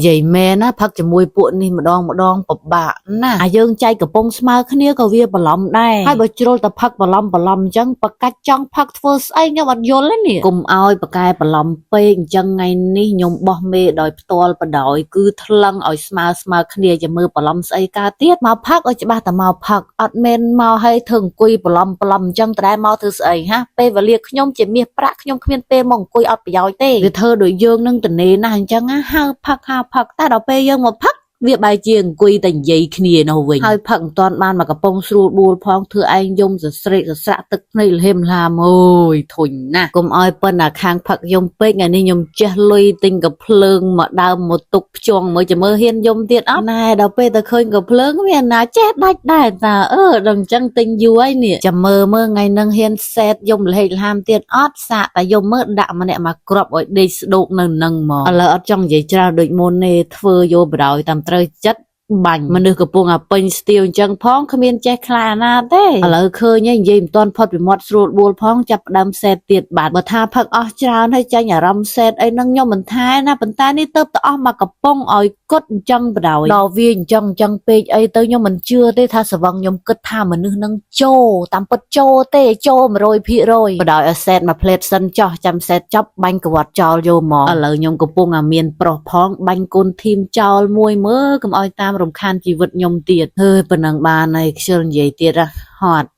vậy mẹ nó phật cho mùi buồn đi mà đong bập bạ nè dương chayกับปงสมาkhniaก็វាបឡំដែរហើយបើជ្រុលតែផឹកបឡំអញ្ចឹងបកាច់ចង់ផឹកធ្វើស្អីខ្ញុំអត់យល់ទេនេះកុំឲ្យបកែបឡំពេកអញ្ចឹងថ្ងៃនេះខ្ញុំបោះមេដោយផ្ទាល់បដ គឺថ្លឹងឲ្យស្មើគ្នាជាមើលបឡំស្អីកើតទៀតមកផឹកឲ្យច្បាស់តែមកផឹកអត់មែនមកឲ្យធ្វើអង្គុយបឡំអញ្ចឹងតែមកធ្វើស្អីហាពេលវេលាខ្ញុំជាមាសប្រាក់ខ្ញុំគ្មានពេលមកអង្គុយអត់ប្រយោជន៍ទេវាធ្វើដូចយើងនឹងតនេណាស់អញ្ចឹងហៅផឹកតែដល់ពេលយើងមកផឹក វាបែរជាអង្គុយតែនិយាយគ្នានោះវិញហើយផឹកមិនទាន់បានមកកំប៉ុងស្រួលបួលផងធ្វើឯងយំសស្រេកសស្រាក់ទឹកភ្នែកលហេមឡាមអូយធុញណាស់កុំឲ្យប៉ុណ្ណាខាងផឹកយំពេកថ្ងៃនេះខ្ញុំចេះលុយទិញកាភ្លើងមកដើមមកទុកភ្ជង់មើលចាំមើលហ៊ានយំទៀតអត់ណែដល់ពេលទៅឃើញកាភ្លើងវាណាចេះដាច់ដែរតាដល់អញ្ចឹងទិញយូរហើយនេះចាំមើលថ្ងៃនឹងហ៊ានសេតយំលហេកលហាមទៀតអត់សាកតែយំមើលដាក់ម្នាក់មកគ្រាប់ឲ្យដេកស្ដោកនៅនឹងមកឥឡូវអត់ចង់និយាយច្រើនដូចមុនទេធ្វើយកបដ ாய் តាមត្រូវចិត្ត បាញ់មនុស្សកំពុងអាពេញស្ទាវអញ្ចឹងផងគ្មានចេះខ្លាណាទេឥឡូវឃើញនិយាយមិនទាន់ផុតពីមាត់ស្រួលបួលផងចាប់ផ្ដើមសេតទៀតបាទបើថាផឹកអស់ច្រើនហើយចាញ់អារម្មណ៍សេតអីហ្នឹងខ្ញុំមិនថាណាប៉ុន្តែនេះទៅអស់មកកំប៉ុងឲ្យគត់អញ្ចឹងបដ ாய் ដល់វាអញ្ចឹងពេកអីទៅខ្ញុំមិនជឿទេថាសវឹងខ្ញុំគិតថាមនុស្សនឹងចូលតាមពិតចូលទេចូល 100% បដ ாய் ឲ្យសេតមកផ្លេតសិនចោះចាំសេតចប់បាញ់កវត្តចោលយកមកឥឡូវខ្ញុំកំពុងអាមានប្រុសផងបាញ់គុណធីមចោលមួយមើលកុំឲ្យតាមរំខានជីវិតខ្ញុំទៀតហើយប៉ុណ្ណឹងបានហើយខ្ជិលនិយាយទៀតហត់